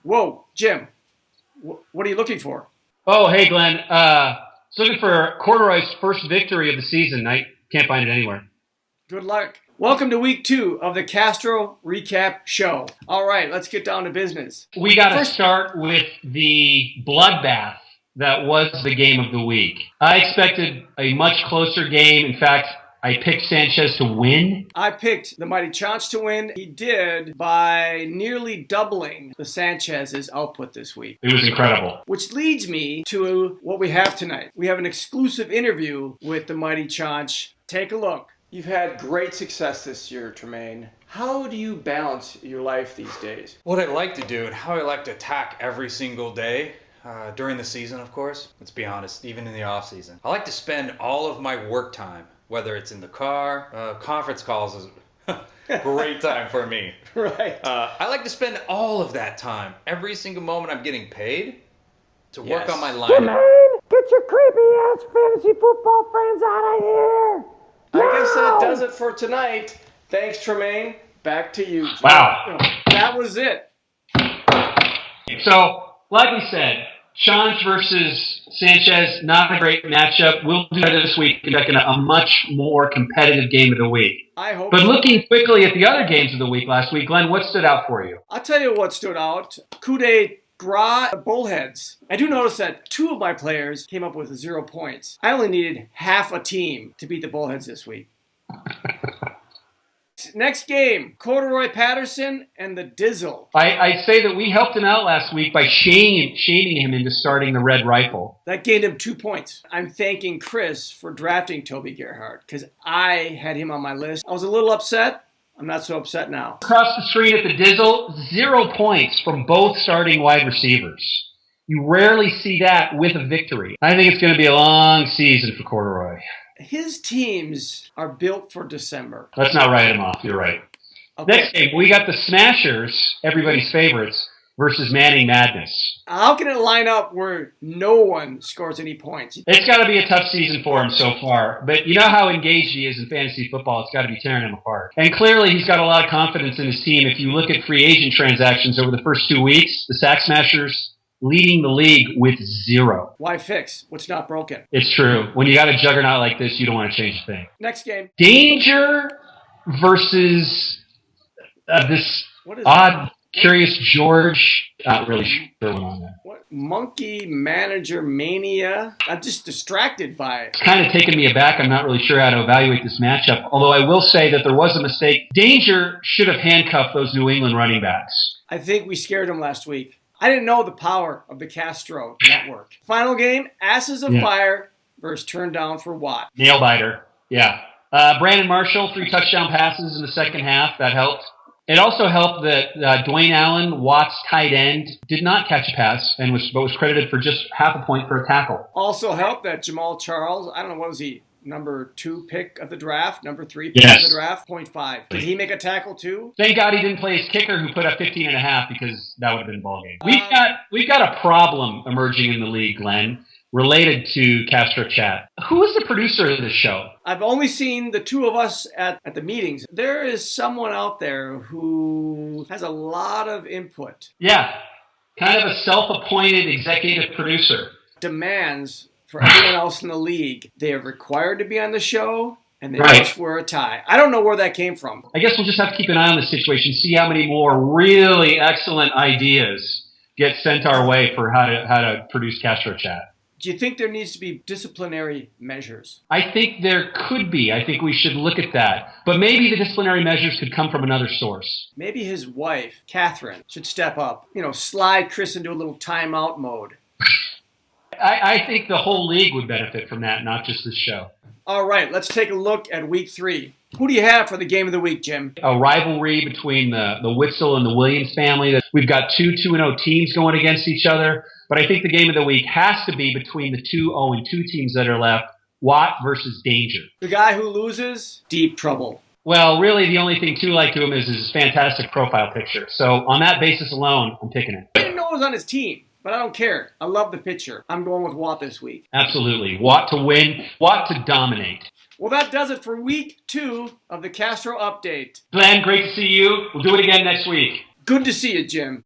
Whoa, Jim, what are you looking for? Oh, hey, Glenn. Looking for Corduroy's first victory of the season. I can't find it anywhere. Good luck. Welcome to week 2 of the Castro Recap Show. All right, let's get down to business. We got to start with the bloodbath that was the game of the week. I expected a much closer game. In fact, I picked Sanchez to win. I picked the Mighty Chance to win. He did by nearly doubling the Sanchez's output this week. It was incredible. Which leads me to what we have tonight. We have an exclusive interview with the Mighty Chance. Take a look. You've had great success this year, Tremaine. How do you balance your life these days? What I like to do and how I like to attack every single day, during the season, of course, let's be honest, even in the off season. I like to spend all of my work time, whether it's in the car, conference calls is great time for me. Right. I like to spend all of that time, every single moment I'm getting paid, to work on my lineup. Tremaine, get your creepy ass fantasy football friends out of here. I guess that does it for tonight. Thanks, Tremaine. Back to you. Wow. That was it. So, like we said, Chance versus Sanchez, not a great matchup. We'll do that this week, conducting a much more competitive game of the week. I hope But so. looking quickly at the other games of the week last week, Glenn, what stood out for you? I'll tell you what stood out. Coup de grace Bullheads. I do notice that 2 of my players came up with 0 points. I only needed half a team to beat the Bullheads this week. Next game, Corduroy Patterson and the Dizzle. I say that we helped him out last week by shaming him into starting the Red Rifle. That gained him 2 points. I'm thanking Chris for drafting Toby Gerhardt because I had him on my list. I was a little upset. I'm not so upset now. Across the screen at the Dizzle, 0 points from both starting wide receivers. You rarely see that with a victory. I think it's going to be a long season for Corduroy. His teams are built for December. Let's not write him off. You're right. Okay. Next game, we got the Smashers, everybody's favorites, versus Manning Madness. How can it line up where no one scores any points? It's got to be a tough season for him so far. But you know how engaged he is in fantasy football. It's got to be tearing him apart. And clearly, he's got a lot of confidence in his team. If you look at free agent transactions over the first 2 weeks, the Sack Smashers leading the league with 0. Why fix what's not broken? It's true. When you got a juggernaut like this, you don't want to change a thing. Next game. Danger versus this What is odd, curious George. Not really sure what on that. What? Monkey Manager Mania? I'm just distracted by it. It's kind of taken me aback. I'm not really sure how to evaluate this matchup. Although I will say that there was a mistake. Danger should have handcuffed those New England running backs. I think we scared him last week. I didn't know the power of the Castro network. Final game, Asses of Fire versus Turn Down for Watt. Nail biter. Yeah. Brandon Marshall, 3 touchdown passes in the second half. That helped. It also helped that Dwayne Allen, Watt's tight end, did not catch a pass and was credited for just half a point for a tackle. Also helped that Jamal Charles, I don't know, what was he? Number 2 pick of the draft, number 3 pick of the draft, 0.5. Did he make a tackle too? Thank God he didn't play his kicker who put up 15.5 because that would have been a ball game. We've got a problem emerging in the league, Glenn, related to Castro Chat. Who is the producer of this show? I've only seen the 2 of us at the meetings. There is someone out there who has a lot of input. Yeah, kind of a self-appointed executive producer. Demands for everyone else in the league. They are required to be on the show, and they just wear a tie. I don't know where that came from. I guess we'll just have to keep an eye on the situation, see how many more really excellent ideas get sent our way for how to produce Castro Chat. Do you think there needs to be disciplinary measures? I think there could be. I think we should look at that. But maybe the disciplinary measures could come from another source. Maybe his wife, Catherine, should step up. Slide Chris into a little timeout mode. I think the whole league would benefit from that, not just this show. All right, let's take a look at week 3. Who do you have for the game of the week, Jim? A rivalry between the Witzel and the Williams family. We've got 2 2-0 teams going against each other. But I think the game of the week has to be between the 2 0-2 teams that are left, Watt versus Danger. The guy who loses, deep trouble. Well, really, the only thing to like to him is his fantastic profile picture. So on that basis alone, I'm picking it. I didn't know it was on his team. But I don't care. I love the picture. I'm going with Watt this week. Absolutely. Watt to win. Watt to dominate. Well, that does it for week 2 of the Castro Update. Glenn, great to see you. We'll do it again next week. Good to see you, Jim.